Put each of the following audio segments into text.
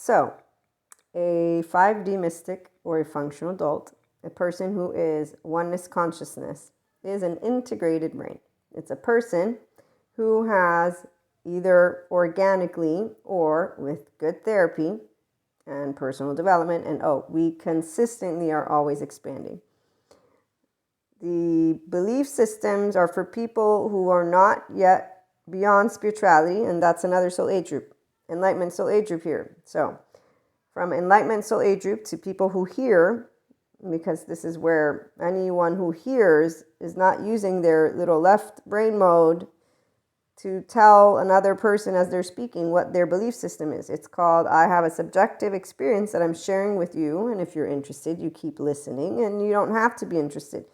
So, a 5D mystic or a functional adult, a person who is oneness consciousness, is an integrated brain. It's a person who has either organically or with good therapy and personal development, and we consistently are always expanding. The belief systems are for people who are not yet beyond spirituality, and that's another soul age group, Enlightenment soul age group here. So from Enlightenment soul age group to people who hear, because this is where anyone who hears is not using their little left brain mode to tell another person as they're speaking what their belief system is. It's called, I have a subjective experience that I'm sharing with you, and if you're interested, you keep listening, and you don't have to be interested.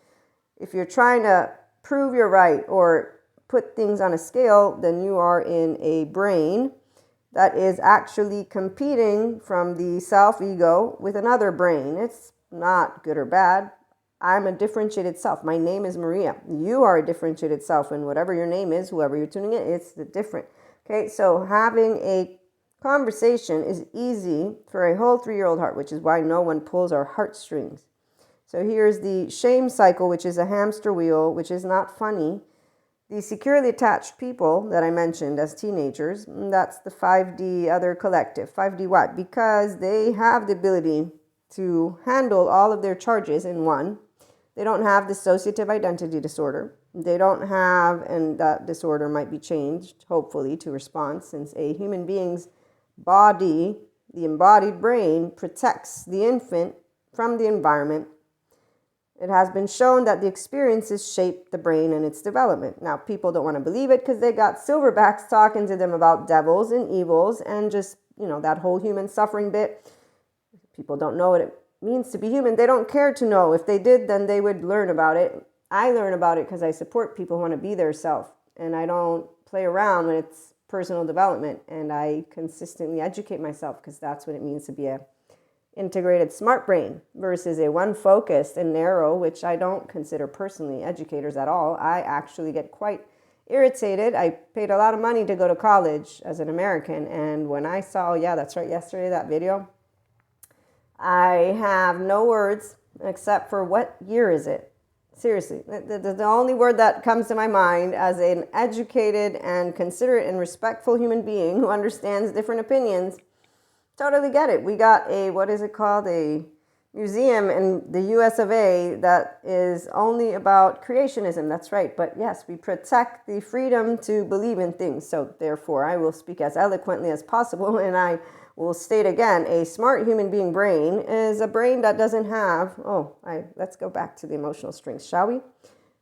If you're trying to prove you're right or put things on a scale, then you are in a brain that is actually competing from the self-ego with another brain. It's not good or bad. I'm a differentiated self. My name is Maria. You are a differentiated self, and whatever your name is, whoever you're tuning in, it's the different. Okay, so having a conversation is easy for a whole 3-year-old heart, which is why no one pulls our heartstrings. So here's the shame cycle, which is a hamster wheel, which is not funny. The securely attached people that I mentioned as teenagers, that's the 5D other collective. 5D what? Because they have the ability to handle all of their charges in one. They don't have dissociative identity disorder. They don't have, and that disorder might be changed, hopefully, to response, since a human being's body, the embodied brain, protects the infant from the environment. It has been shown that the experiences shape the brain and its development. Now, people don't want to believe it because they got silverbacks talking to them about devils and evils and just, that whole human suffering bit. People don't know what it means to be human. They don't care to know. If they did, then they would learn about it. I learn about it because I support people who want to be their self. And I don't play around when it's personal development. And I consistently educate myself because that's what it means to be a integrated smart brain versus a one focused and narrow, which I don't consider personally educators at all. I actually get quite irritated. I paid a lot of money to go to college as an American. And when I saw, that's right, yesterday, that video, I have no words except for what year is it? Seriously, the only word that comes to my mind as an educated and considerate and respectful human being who understands different opinions, totally get it. We got a museum in the US of A that is only about creationism. That's right. But yes, we protect the freedom to believe in things. So therefore, I will speak as eloquently as possible, and I will state again, a smart human being brain is a brain that doesn't have, let's go back to the emotional strings, shall we?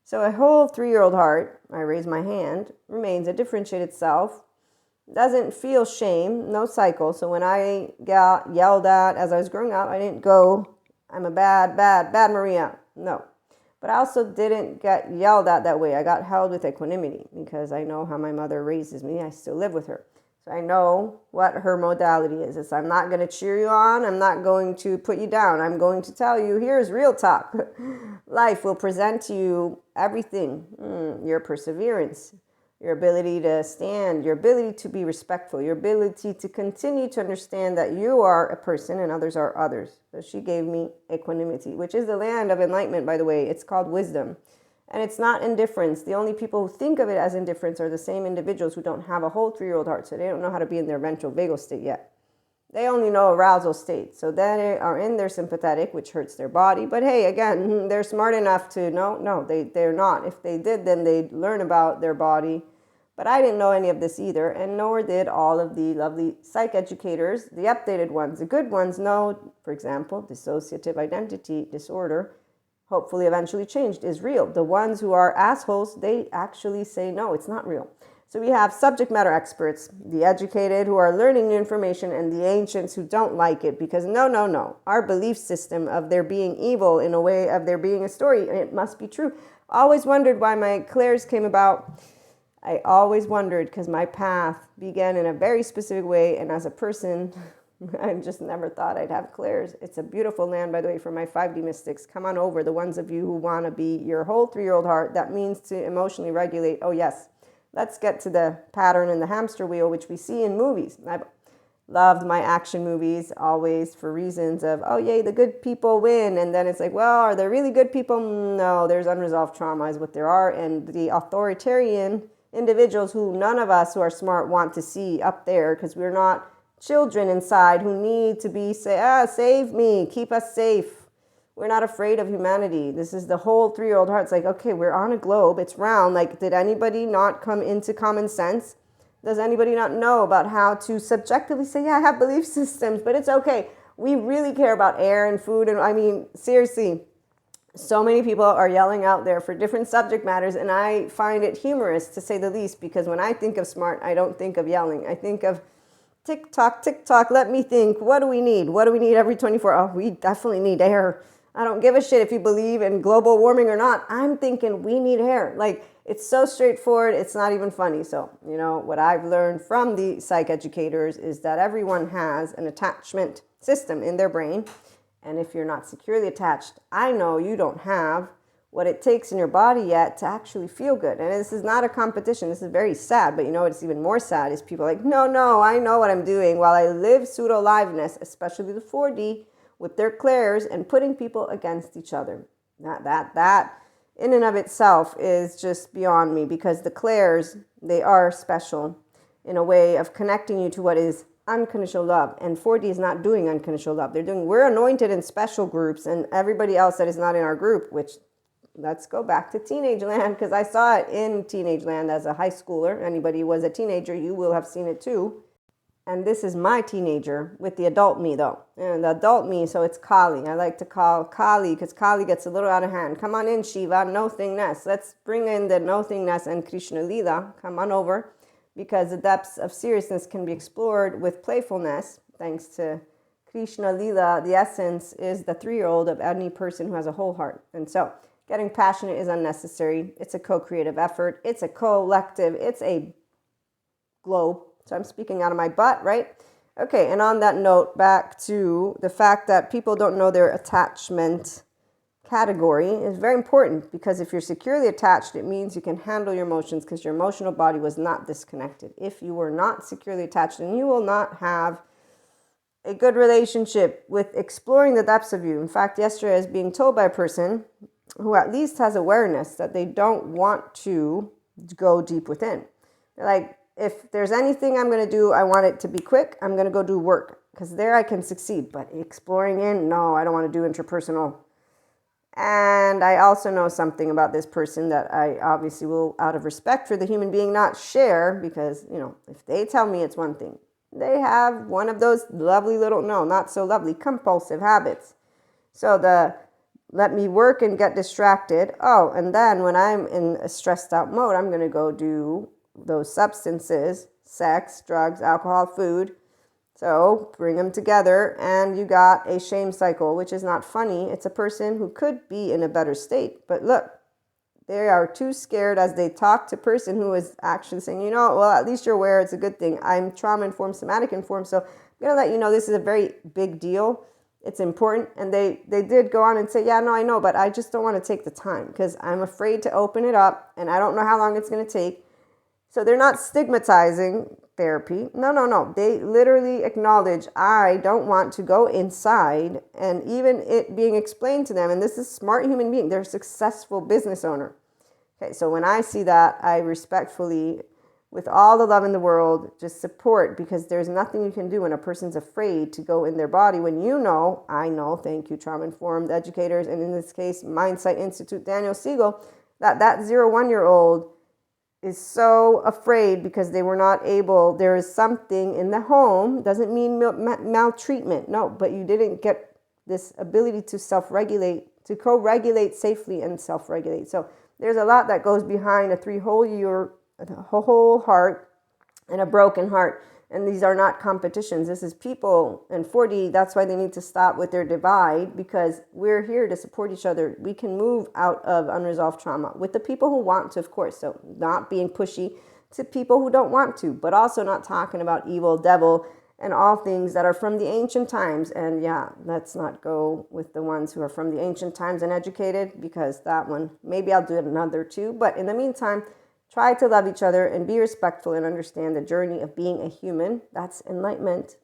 So a whole 3-year-old heart, I raise my hand, remains a differentiated self, doesn't feel shame, no cycle. So when I got yelled at as I was growing up, I didn't go, I'm a bad Maria. No. But I also didn't get yelled at that way. I got held with equanimity because I know how my mother raises me. I still live with her. So I know what her modality is. It's, I'm not going to cheer you on. I'm not going to put you down. I'm going to tell you, here's real talk. Life will present to you everything. Your perseverance, your ability to stand, your ability to be respectful, your ability to continue to understand that you are a person and others are others. So she gave me equanimity, which is the land of enlightenment, by the way. It's called wisdom. And it's not indifference. The only people who think of it as indifference are the same individuals who don't have a whole 3-year-old heart. So they don't know how to be in their ventral vagal state yet. They only know arousal state. So they are in their sympathetic, which hurts their body. But hey, again, they're smart enough to know, they're not. If they did, then they'd learn about their body. But I didn't know any of this either, and nor did all of the lovely psych educators, the updated ones. The good ones know, for example, dissociative identity disorder, hopefully eventually changed, is real. The ones who are assholes, they actually say, no, it's not real. So we have subject matter experts, the educated who are learning new information, and the ancients who don't like it because no. Our belief system of there being evil in a way of there being a story, and it must be true. Always wondered why my clairs came about. I always wondered because my path began in a very specific way, and as a person, I just never thought I'd have clairs. It's a beautiful land, by the way, for my 5D mystics. Come on over, the ones of you who want to be your whole 3-year-old heart. That means to emotionally regulate. Oh, yes. Let's get to the pattern in the hamster wheel, which we see in movies. I've loved my action movies always for reasons of, oh, yay, the good people win. And then it's like, well, are there really good people? No, there's unresolved trauma is what there are. And the authoritarian individuals who none of us who are smart want to see up there, because we're not children inside who need to be save me, keep us safe. We're not afraid of humanity. This is the whole 3-year-old heart. It's like, okay, we're on a globe. It's round. Like, did anybody not come into common sense? Does anybody not know about how to subjectively say, yeah, I have belief systems, but it's okay. We really care about air and food. And I mean, seriously, so many people are yelling out there for different subject matters. And I find it humorous, to say the least, because when I think of smart, I don't think of yelling. I think of tick tock, let me think. What do we need? What do we need every 24? Oh, we definitely need air. I don't give a shit if you believe in global warming or not. I'm thinking we need air. Like, it's so straightforward, it's not even funny. So, you know, what I've learned from the psych educators is that everyone has an attachment system in their brain. And if you're not securely attached, I know you don't have what it takes in your body yet to actually feel good. And this is not a competition. This is very sad. But you know what's even more sad is people are like, no, I know what I'm doing while I live pseudo-aliveness, especially the 4D, with their clairs and putting people against each other. That in and of itself is just beyond me, because the clairs, they are special in a way of connecting you to what is unconditional love. And 4D is not doing unconditional love. We're anointed in special groups, and everybody else that is not in our group, which, let's go back to teenage land, because I saw it in teenage land as a high schooler. Anybody who was a teenager, you will have seen it too. And this is my teenager with the adult me, though. And the adult me, so it's Kali. I like to call Kali because Kali gets a little out of hand. Come on in, Shiva, no thingness. Let's bring in the no thingness and Krishna Lila. Come on over, because the depths of seriousness can be explored with playfulness. Thanks to Krishna Lila, the essence is the 3-year-old of any person who has a whole heart. And so getting passionate is unnecessary. It's a co-creative effort. It's a collective. It's a globe. So I'm speaking out of my butt, right? Okay, and on that note, back to the fact that people don't know their attachment category is very important, because if you're securely attached, it means you can handle your emotions, because your emotional body was not disconnected. If you were not securely attached, then you will not have a good relationship with exploring the depths of you. In fact, yesterday I was being told by a person who at least has awareness that they don't want to go deep within. They're like, if there's anything I'm going to do, I want it to be quick. I'm going to go do work, because there I can succeed. But exploring in, no, I don't want to do interpersonal. And I also know something about this person that I obviously will, out of respect for the human being, not share, because, you know, if they tell me it's one thing, they have one of those lovely little, no, not so lovely, compulsive habits. So the let me work and get distracted. Oh, and then when I'm in a stressed out mode, I'm going to go do those substances, sex, drugs, alcohol, food. So bring them together, and you got a shame cycle, which is not funny. It's a person who could be in a better state, but look, they are too scared as they talk to a person who is actually saying, you know, well, at least you're aware, it's a good thing. I'm trauma-informed, somatic-informed, so I'm going to let you know this is a very big deal. It's important. And they did go on and say, yeah, no, I know, but I just don't want to take the time, because I'm afraid to open it up, and I don't know how long it's going to take. So they're not stigmatizing therapy. No. They literally acknowledge, I don't want to go inside, and even it being explained to them. And this is a smart human being. They're a successful business owner. Okay, so when I see that, I respectfully, with all the love in the world, just support, because there's nothing you can do when a person's afraid to go in their body, when you know, I know, thank you, trauma-informed educators, and in this case, Mindsight Institute, Daniel Siegel, that 0-1-year-old is so afraid because they were not able, there is something in the home, doesn't mean maltreatment, no, but you didn't get this ability to self-regulate, to co-regulate safely and self-regulate. So there's a lot that goes behind a 3-whole heart and a broken heart. And these are not competitions. This is people. And 4D, that's why they need to stop with their divide, because we're here to support each other. We can move out of unresolved trauma with the people who want to, of course. So not being pushy to people who don't want to, but also not talking about evil, devil, and all things that are from the ancient times. And yeah, let's not go with the ones who are from the ancient times and educated, because that one, maybe I'll do another too. But in the meantime, try to love each other and be respectful and understand the journey of being a human. That's enlightenment.